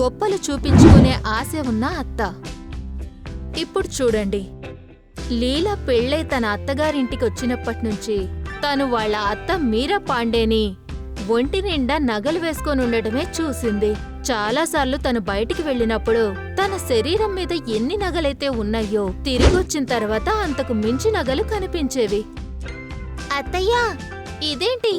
గొప్పలు చూపించుకునే ఆశ ఉన్న అత్త. ఇప్పుడు చూడండి, లీలా పెళ్ళై తన అత్తగారింటికొచ్చినప్పట్నుంచి తను వాళ్ళ అత్త మీరా పాండేని ఒంటి నిండా నగలు వేసుకొనుండటమే చూసింది. చాలాసార్లు తను బయటికి వెళ్ళినప్పుడు తన శరీరం మీద ఎన్ని నగలైతే ఉన్నాయో తిరిగొచ్చిన తర్వాత అంతకు మించి నగలు కనిపించేవి. అత్తయ్యా, ఇదేంటి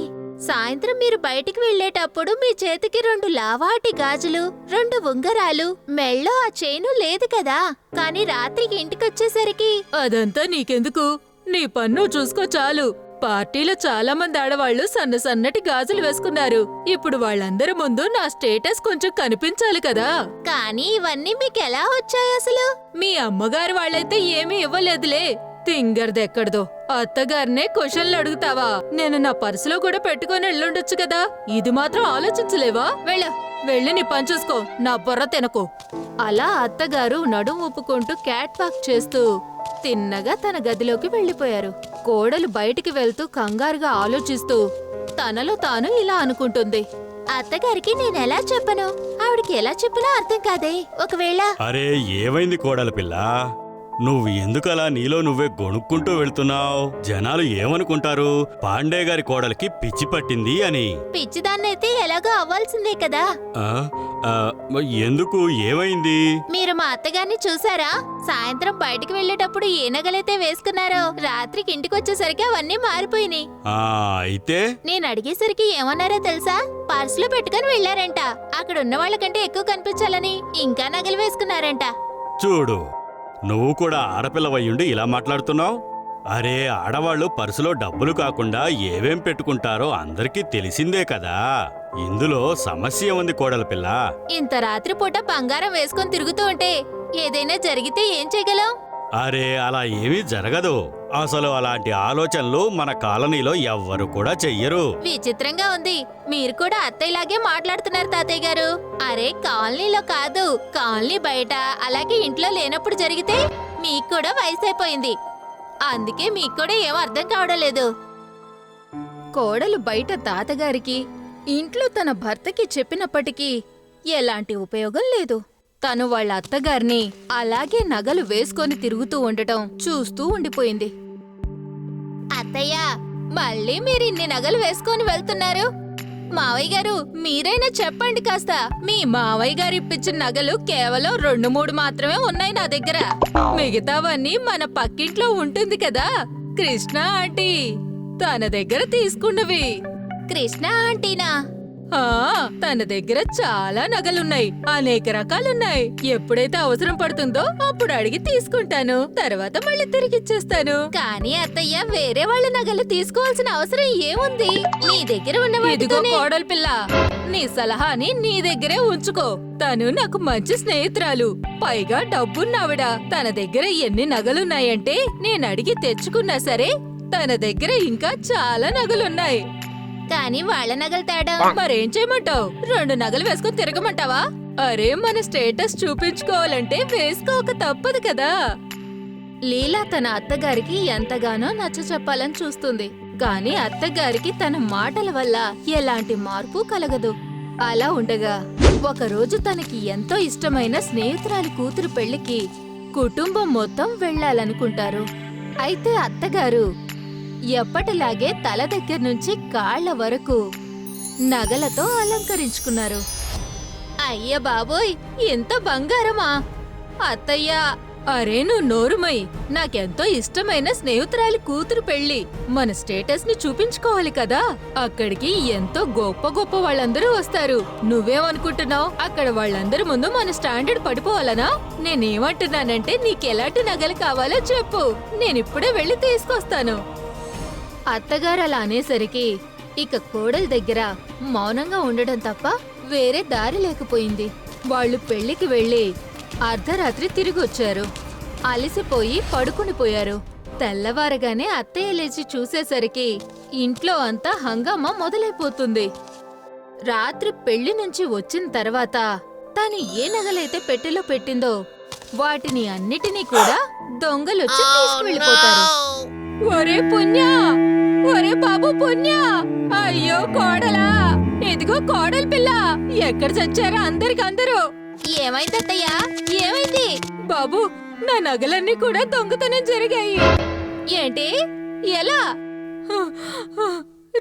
సాయంత్రం మీరు బయటికి వెళ్లేటప్పుడు మీ చేతికి 2 లావాటి గాజులు, 2 ఉంగరాలు, మెళ్ళో ఆ చైను లేదు కదా, కానీ రాత్రికి ఇంటికొచ్చేసరికి అదంతా నీకెందుకు? నీ పన్ను చూసుకో చాలు. పార్టీలో చాలా మంది ఆడవాళ్లు సన్నటి గాజులు వేసుకున్నారు. ఇప్పుడు వాళ్ళందరి ముందు నా స్టేటస్ కొంచెం కనిపించాలి కదా. కానీ ఇవన్నీ మీకెలా వచ్చాయి అసలు? మీ అమ్మగారు వాళ్ళైతే ఏమీ ఇవ్వలేదులే. తింగర్దెక్కడదో అత్తగారినే క్వశ్చన్లు అడుగుతావా? నేను నా పర్సులో కూడా పెట్టుకుని వెళ్ళుండొచ్చు కదా. ఇది మాత్రం ఆలోచించలేవా? వెళ్ళి నీ పని చూసుకో, నా బుర్ర తినకు. అలా అత్తగారు నడుం ఊపుకుంటూ క్యాట్ వాక్ చేస్తూ తిన్నగా తన గదిలోకి వెళ్లిపోయారు. కోడలు బయటికి వెళ్తూ కంగారుగా ఆలోచిస్తూ తనలో తాను ఇలా అనుకుంటుంది. అత్తగారికి నేనెలా చెప్పను? ఆవిడికి ఎలా చెప్పినా అర్థం కాదే. ఒకవేళ అరే, ఏమైంది కోడల పిల్ల? నువ్వు ఎందుకలా నీలో నువ్వే గొణుక్కుంటూ వెళ్తున్నావు? జనాలు ఏమనుకుంటారు? పాండే గారి కోడలికి పిచ్చి పట్టింది అని. పిచ్చిదాన్నైతే ఎలాగో అవ్వాల్సిందే కదా. ఎందుకు? ఏమైంది? మీరు మా అత్తగారిని చూసారా? సాయంత్రం బయటికి వెళ్లేటప్పుడు ఏ నగలైతే వేసుకున్నారో రాత్రికి ఇంటికొచ్చేసరికి అవన్నీ మారిపోయినాయి. అయితే నేను అడిగేసరికి ఏమన్నారో తెలుసా? పర్సులో పెట్టుకుని వెళ్లారంట. అక్కడ ఉన్న వాళ్ళకంటే ఎక్కువ కనిపించాలని ఇంకా నగలు వేసుకున్నారంట. చూడు, నువ్వు కూడా ఆడపిల్లవయ్యుండి ఇలా మాట్లాడుతున్నావు. అరే, ఆడవాళ్లు పర్సులో డబ్బులు కాకుండా ఏవేం పెట్టుకుంటారో అందరికీ తెలిసిందే కదా. ఇందులో సమస్య ఉంది కోడల పిల్ల. ఇంత రాత్రిపూట బంగారం వేసుకొని తిరుగుతూ ఉంటే ఏదైనా జరిగితే ఏం చేయగలం? అరే, అలా ఏమీ జరగదు. అసలు అలాంటి ఆలోచనలు మన కాలనీలో ఎవ్వరు కూడా చెయ్యరు. విచిత్రంగా ఉంది. మీరు కూడా అత్తయ్యలాగే మాట్లాడుతున్నారు తాతయ్య గారు. అరే, కాలనీలో కాదు, కాలనీ బయట అలాగే ఇంట్లో లేనప్పుడు జరిగితే మీకు కూడా వయసు అయిపోయింది. అందుకే మీకు కూడా ఏం అర్థం కావడం లేదు. కోడలు బయట తాతగారికి, ఇంట్లో తన భర్తకి చెప్పినప్పటికీ ఎలాంటి ఉపయోగం లేదు. తను వాళ్ళ అత్తగారిని అలాగే నగలు వేసుకొని తిరుగుతూ ఉండటం చూస్తూ ఉండిపోయింది. అత్తయ్య, మళ్ళీ మీరు ఇన్ని నగలు వేసుకొని వెళ్తున్నారు? మావయ్య గారు, మీరైనా చెప్పండి కాస్త. మీ మావయ్య గారు ఇప్పించిన నగలు కేవలం 2-3 మాత్రమే ఉన్నాయి నా దగ్గర. మిగతావన్నీ మన పక్కింట్లో ఉంటుంది కదా కృష్ణ ఆంటీ, తన దగ్గర తీసుకున్నవి. కృష్ణ ఆంటీనా? తన దగ్గర చాలా నగలున్నాయి, అనేక రకాలున్నాయి. ఎప్పుడైతే అవసరం పడుతుందో అప్పుడు అడిగి తీసుకుంటాను, తర్వాత మళ్ళీ తిరిగిచ్చేస్తాను. కానీ అత్తయ్య, వేరే వాళ్ళ నగలు తీసుకోవాల్సిన అవసరం ఏముంది? నీ దగ్గర ఉన్న ఇదిగో కోడలు పిల్ల, నీ సలహాని నీ దగ్గరే ఉంచుకో. తను నాకు మంచి స్నేహితురాలు, పైగా డబ్బున్నావిడ. తన దగ్గర ఎన్ని నగలున్నాయంటే నేను అడిగి తెచ్చుకున్నా సరే తన దగ్గర ఇంకా చాలా నగలున్నాయి. కానీ వాళ్ళ నగలు తేడా. మరేం చేయమంటావు? 2 నగలు వేసుకుని తిరగమంటావా? అరే, మన స్టేటస్ చూపించుకోవాలంటే వేసుకోక తప్పదు కదా. లీలా తన అత్తగారికి ఎంతగానో నచ్చ చెప్పాలని చూస్తుంది, కానీ అత్తగారికి తన మాటల వల్ల ఎలాంటి మార్పు కలగదు. అలా ఉండగా ఒకరోజు తనకి ఎంతో ఇష్టమైన స్నేహితురాలి కూతురు పెళ్లికి కుటుంబం మొత్తం వెళ్లాలనుకుంటారు. అయితే అత్తగారు ఎప్పటిలాగే తల దగ్గర నుంచి కాళ్ల వరకు నగలతో అలంకరించుకున్నారు. అయ్య బాబోయ్, ఎంత బంగారమా! అత్తయ్య, అరే నువ్వు నోరుమై. నాకెంతో ఇష్టమైన స్నేహితురాలి కూతురు పెళ్లి, మన స్టేటస్ ని చూపించుకోవాలి కదా. అక్కడికి ఎంతో గొప్ప వాళ్ళందరూ వస్తారు. నువ్వేమనుకుంటున్నావు? అక్కడ వాళ్ళందరి ముందు మన స్టాండర్డ్ పడిపోవాలనా? నేనేమంటున్నానంటే నీకెలాంటి నగలు కావాలో చెప్పు, నేనిప్పుడే వెళ్లి తీసుకొస్తాను. అత్తగారు అలా అనేసరికి ఇక కోడలి దగ్గర మౌనంగా ఉండడం తప్ప వేరే దారి లేకపోయింది. వాళ్ళు పెళ్లికి వెళ్లి అర్ధరాత్రి తిరిగొచ్చారు. అలసిపోయి పడుకునిపోయారు. తెల్లవారగానే అత్తయ్య లేచి చూసేసరికి ఇంట్లో అంతా హంగామా మొదలైపోతుంది. రాత్రి పెళ్లి నుంచి వచ్చిన తర్వాత తను ఏ నగలైతే పెట్టెలో పెట్టిందో వాటిని అన్నిటినీ కూడా దొంగలొచ్చి తీసుకువెళ్ళిపోతారు. ఒరే పుణ్యా, ఒరే బాబు పుణ్యా, అయ్యో కోడలా, ఇదిగో కోడలి పిల్ల, ఎక్కడ చచ్చారా అందరికందరూ? ఏమైంది అత్తయ్య? ఏమైంది? బాబు, నా నగలన్నీ కూడా దొంగతనం జరిగాయి. ఏంటి? ఎలా?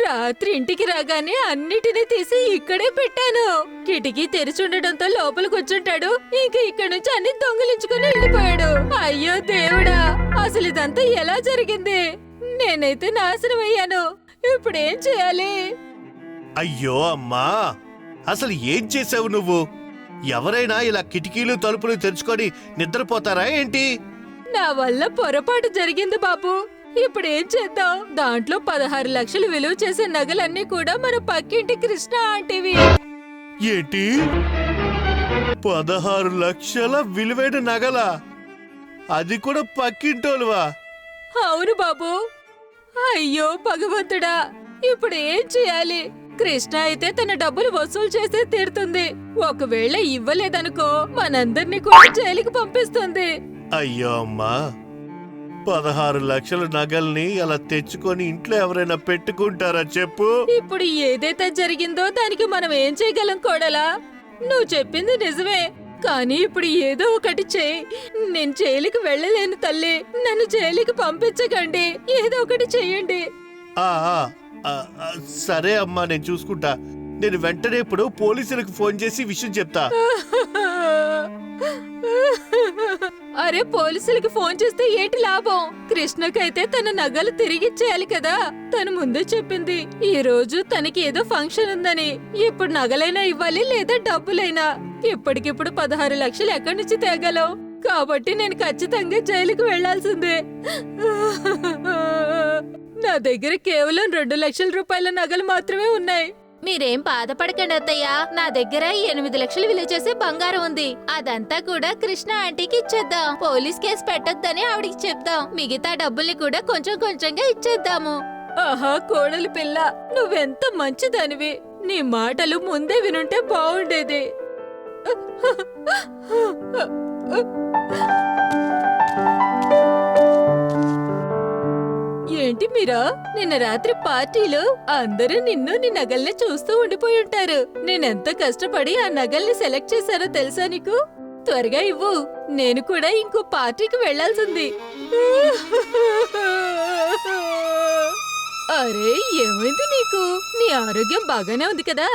రాత్రి ఇంటికి రాగానే అన్నిటినీ తీసి ఇక్కడే పెట్టాను. కిటికీ తెరిచుండటంతో లోపలికి వచ్చుంటాడు. ఇంక ఇక్కడి నుంచి అన్ని దొంగిలించుకుని వెళ్ళిపోయాడు. అయ్యో దేవుడా, అసలు ఇదంతా ఎలా జరిగింది? నేనైతే నాశనం అయ్యాను. ఇప్పుడేం చేయాలి? అయ్యో అమ్మా, అసలు ఏం చేసావు నువ్వు? ఎవరైనా ఇలా కిటికీలు తలుపులు తెరుచుకొని నిద్రపోతారా ఏంటి? నా వల్ల పొరపాటు జరిగింది బాబు. ఇప్పుడేం చేద్దాం? దాంట్లో 16 లక్షలు విలువ చేసే నగలన్నీ కూడా మన పక్కింటి కృష్ణ ఆంటీవి. ఏంటి? 16 లక్షల విలువైన నగల? అది కూడా పక్కింటోలువా? అవును బాబు. అయ్యో భగవంతుడా, ఇప్పుడు ఏం చేయాలి? కృష్ణ అయితే తన డబ్బులు వసూలు చేసే తీరుతుంది. ఒకవేళ ఇవ్వలేదనుకో మనందర్నీ కూడా జైలుకి పంపిస్తుంది. అయ్యో అమ్మా, 16 లక్షల నగల్ని అలా తెచ్చుకొని ఇంట్లో ఎవరైనా పెట్టుకుంటారా చెప్పు? ఇప్పుడు ఏదైతే జరిగిందో దానికి మనం ఏం చేయగలం కోడలా? నువ్వు చెప్పింది నిజమే, కానీ ఇప్పుడు ఏదో ఒకటి చేయి. నేను జైలుకి వెళ్ళలేను తల్లి. నన్ను జైలుకి పంపించకండి. ఏదో ఒకటి చెయ్యండి. ఆ ఆ, ఆ, ఆ, సరే అమ్మా, నేను చూసుకుంటా. నేను వెంటనే ఇప్పుడు పోలీసులకు ఫోన్ చేసి విషయం చెప్తా. అరే, పోలీసులకి ఫోన్ చేస్తే ఏంటి లాభం? కృష్ణకైతే తన నగలు తిరిగిచ్చేయాలి కదా. తను ముందే చెప్పింది ఈ రోజు తనకి ఏదో ఫంక్షన్ ఉందని. ఇప్పుడు నగలైనా ఇవ్వాలి లేదా డబ్బులైనా. ఇప్పటికిప్పుడు 16 లక్షలు ఎక్కడి నుంచి తేగలం? కాబట్టి నేను ఖచ్చితంగా జైలుకు వెళ్లాల్సిందే. నా దగ్గర కేవలం 2 లక్షల రూపాయల నగలు మాత్రమే ఉన్నాయి. మీరేం బాధపడకండి అత్తయ్య. నా దగ్గర 8 లక్షలు విలువ చేసే బంగారం ఉంది. అదంతా కూడా కృష్ణ ఆంటీకి ఇచ్చేద్దాం. పోలీస్ కేసు పెట్టొద్దని ఆవిడికి చెప్దాం. మిగతా డబ్బుల్ని కూడా కొంచెం కొంచెంగా ఇచ్చేద్దాము. ఆహా కోడలి పిల్ల, నువ్వెంత మంచిదానివి. నీ మాటలు ముందే వినుంటే బాగుండేది. ఏంటి మీరా, నిన్న రాత్రి పార్టీలో అందరూ నిన్ను నీ నగల్ని చూస్తూ ఉండిపోయి ఉంటారు. నేనెంత కష్టపడి ఆ నగల్ని సెలెక్ట్ చేశానో తెలుసా నీకు? త్వరగా ఇవ్వు, నేను కూడా ఇంకో పార్టీకి వెళ్లాల్సింది. అరే, ఏమైంది నీకు? నీ ఆరోగ్యం బాగానే ఉంది కదా?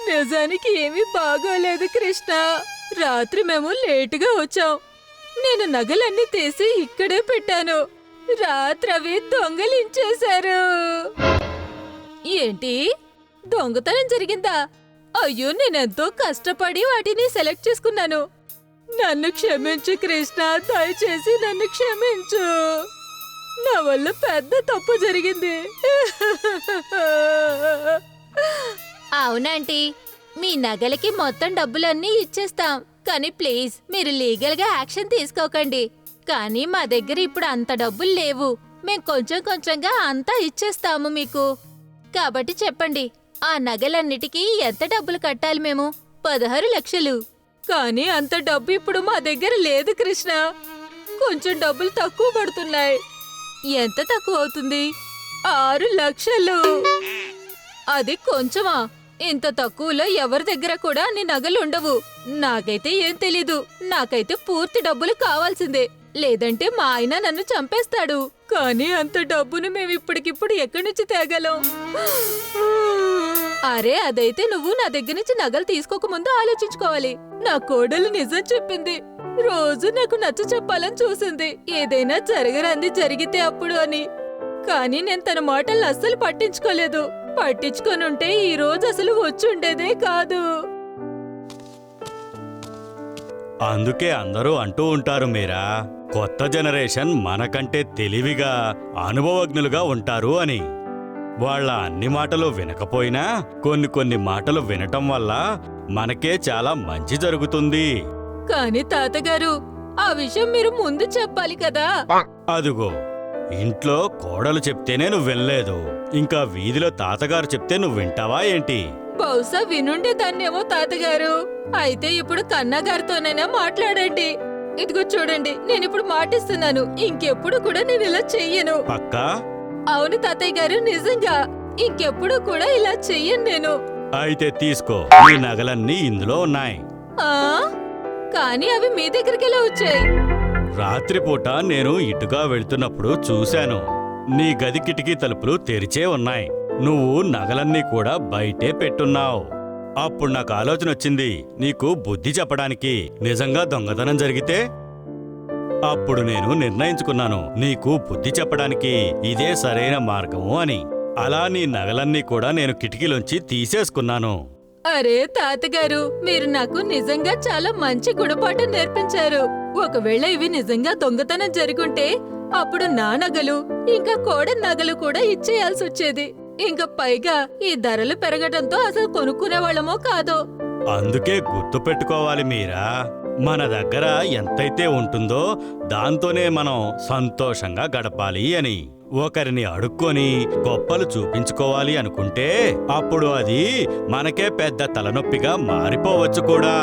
నిజానికి ఏమీ బాగోలేదు కృష్ణ. రాత్రి మేము లేటుగా వచ్చాం. నేను నగలన్నీ తీసి ఇక్కడే పెట్టాను. రాత్రి అవి దొంగలించేశారు. ఏంటి? దొంగతనం జరిగిందా? అయ్యో, నేనెంతో కష్టపడి వాటిని సెలెక్ట్ చేసుకున్నాను. నన్ను క్షమించు కృష్ణ, దయచేసి నన్ను క్షమించు. నా వల్ల పెద్ద తప్పు జరిగింది. అవునంటీ, మీ నగలకి మొత్తం డబ్బులన్నీ ఇచ్చేస్తాం. కానీ ప్లీజ్ మీరు లీగల్ గా యాక్షన్ తీసుకోకండి. కానీ మా దగ్గర ఇప్పుడు అంత డబ్బులు లేవు. మేం కొంచెం కొంచెంగా అంతా ఇచ్చేస్తాము మీకు. కాబట్టి చెప్పండి, ఆ నగలన్నిటికీ ఎంత డబ్బులు కట్టాలి మేము? 16 లక్షలు. కానీ అంత డబ్బు ఇప్పుడు మా దగ్గర లేదు కృష్ణ. కొంచెం డబ్బులు తక్కువ పడుతున్నాయి. ఎంత తక్కువ అవుతుంది? 6 లక్షలు. అది కొంచెమా? ఇంత తక్కువలో ఎవరి దగ్గర కూడా నీ నగలు ఉండవు. నాకైతే ఏం తెలీదు. నాకైతే పూర్తి డబ్బులు కావాల్సిందే, లేదంటే మా ఆయన నన్ను చంపేస్తాడు. కానీ అంత డబ్బును మేము ఇప్పటికిప్పుడు ఎక్కడి నుంచి తేగలం? అరే, అదైతే నువ్వు నా దగ్గర నుంచి నగలు తీసుకోకముందు ఆలోచించుకోవాలి. నా కోడలు నిజం చెప్పింది. రోజు నాకు నచ్చ చెప్పాలని చూసింది, ఏదైనా జరగరాంది జరిగితే అప్పుడు అని. కానీ నేను తన మాటలు అస్సలు పట్టించుకోలేదు. పట్టించుకొనుంటే ఈ రోజు అసలు వచ్చుండేదే కాదు. అందుకే అందరూ అంటూ ఉంటారు మీరా, కొత్త జనరేషన్ మనకంటే తెలివిగా అనుభవజ్ఞులుగా ఉంటారు అని. వాళ్ళ అన్ని మాటలు వినకపోయినా కొన్ని మాటలు వినటం వల్ల మనకే చాలా మంచి జరుగుతుంది. కానీ తాతగారు, ఆ విషయం మీరు ముందు చెప్పాలి కదా. అదుగో, ఇంట్లో కోడలు చెప్తేనే నువ్వు వినలేదు, ఇంకా వీధిలో తాతగారు చెప్తే నువ్వు వింటావా ఏంటి? బహుశా వినుండే దాన్నేమో తాతగారు. అయితే ఇప్పుడు కన్నగారితోనైనా మాట్లాడండి. ఇదిగో చూడండి, నేనిప్పుడు మాటిస్తున్నాను, ఇంకెప్పుడు కూడా నేను ఇలా చెయ్యను. పక్కా? అవును తాతయ్య గారు, నిజంగా ఇంకెప్పుడు కూడా ఇలా చెయ్యను నేను. అయితే తీసుకో, ఈ నగలన్నీ ఇందులో ఉన్నాయి. ఆ కానీ అవి మీ దగ్గరికెలా వచ్చాయి? రాత్రిపూట నేను ఇటుగా వెళ్తున్నప్పుడు చూశాను. నీ గది కిటికీ తలుపులు తెరిచే ఉన్నాయి. నువ్వు నగలన్నీ కూడా బయటే పెట్టున్నావు. అప్పుడు నాకు ఆలోచన వచ్చింది, నీకు బుద్ధి చెప్పడానికి. నిజంగా దొంగతనం జరిగితే? అప్పుడు నేను నిర్ణయించుకున్నాను, నీకు బుద్ధి చెప్పడానికి ఇదే సరైన మార్గము అని. అలా నీ నగలన్నీ కూడా నేను కిటికీలోంచి తీసేసుకున్నాను. అరే తాతగారు, మీరు నాకు నిజంగా చాలా మంచి గుణపాఠం నేర్పించారు. ఒకవేళ ఇవి నిజంగా దొంగతనం జరుగుంటే అప్పుడు నా నగలు ఇంకా కోడలి నగలు కూడా ఇచ్చేయాల్సి వచ్చేది. ఇంకా పైగా ఈ ధరలు పెరగటంతో అసలు కొనుక్కునేవాళ్ళమో కాదో. అందుకే గుర్తు పెట్టుకోవాలి మీరా, మన దగ్గర ఎంతైతే ఉంటుందో దాంతోనే మనం సంతోషంగా గడపాలి అని. ఒకరిని అడుక్కొని గొప్పలు చూపించుకోవాలి అనుకుంటే అప్పుడు అది మనకే పెద్ద తలనొప్పిగా మారిపోవచ్చు కూడా.